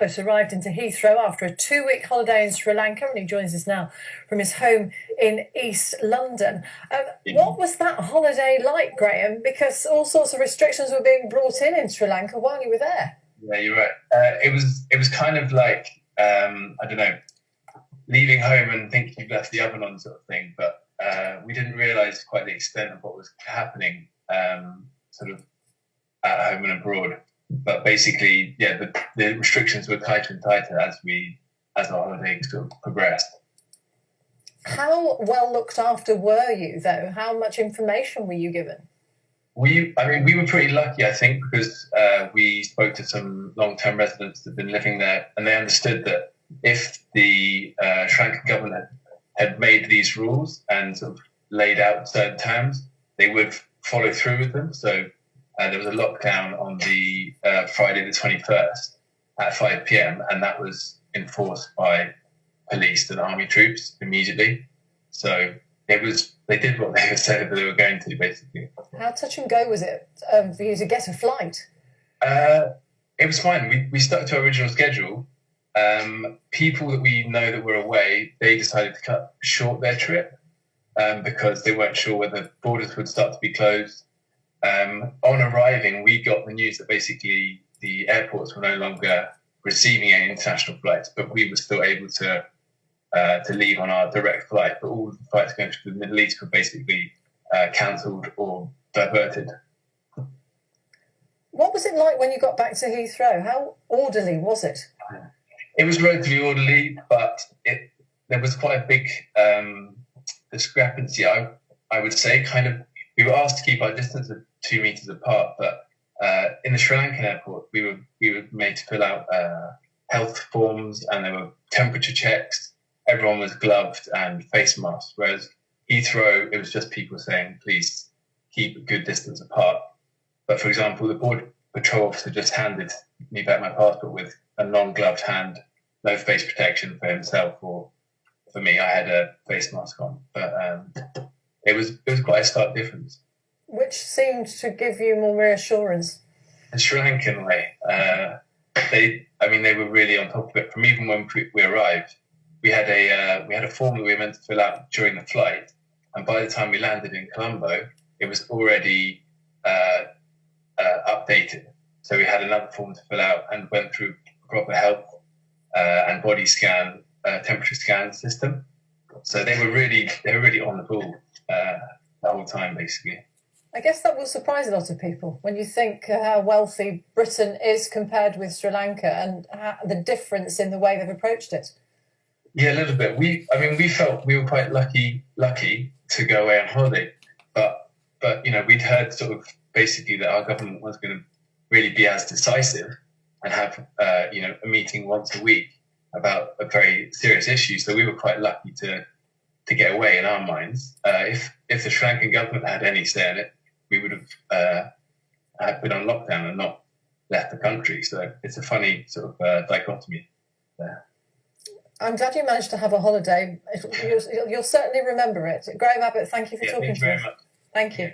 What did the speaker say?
Abbott arrived into Heathrow after a 2-week holiday in Sri Lanka, and he joins us now from his home in East London. What was that holiday like, Graham? Because all sorts of restrictions were being brought in Sri Lanka while you were there. Yeah, you're right. It was kind of like, I don't know, leaving home and thinking you've left the oven on sort of thing, but we didn't realise quite the extent of what was happening sort of at home and abroad. But basically, yeah, the restrictions were tighter and tighter as our holiday sort of progressed. How well looked after were you, though? How much information were you given? We were pretty lucky, I think, because we spoke to some long-term residents that had been living there, and they understood that if the Sri Lankan government had made these rules and sort of laid out certain terms, they would follow through with them. So there was a lockdown on the Friday the 21st at 5 p.m, and that was enforced by police and army troops immediately. So they did what they said that they were going to, basically. How touch and go was it for you to get a flight? It was fine. We stuck to our original schedule. People that we know that were away, they decided to cut short their trip because they weren't sure whether borders would start to be closed. On arriving, we got the news that basically the airports were no longer receiving any international flights, but we were still able to leave on our direct flight. But all the flights going to the Middle East were basically cancelled or diverted. What was it like when you got back to Heathrow? How orderly was it? It was relatively orderly, but there was quite a big discrepancy, I would say. Kind of, we were asked to keep our distance of 2 meters apart, but in the Sri Lankan airport, we were made to fill out health forms, and there were temperature checks. Everyone was gloved and face masked, whereas Heathrow, it was just people saying, please keep a good distance apart. But for example, the border patrol officer just handed me back my passport with a non-gloved hand, no face protection for himself or for me. I had a face mask on, but it was quite a stark difference. Which seemed to give you more reassurance? The Sri Lankan way. They were really on top of it. From even when we arrived, we had a form that we were meant to fill out during the flight, and by the time we landed in Colombo, it was already updated. So we had another form to fill out and went through proper health and body scan, temperature scan system. So they were really on the ball the whole time, basically. I guess that will surprise a lot of people when you think how wealthy Britain is compared with Sri Lanka and the difference in the way they've approached it. Yeah, a little bit. We felt we were quite lucky to go away on holiday, but we'd heard sort of basically that our government was going to really be as decisive and have a meeting once a week about a very serious issue. So we were quite lucky to get away in our minds. If the Sri Lankan government had any say in it, we would have been on lockdown and not left the country. So it's a funny sort of dichotomy there. I'm glad you managed to have a holiday. You'll certainly remember it. Graham Abbott, thank you for talking to us. Thank you very much. Thank you.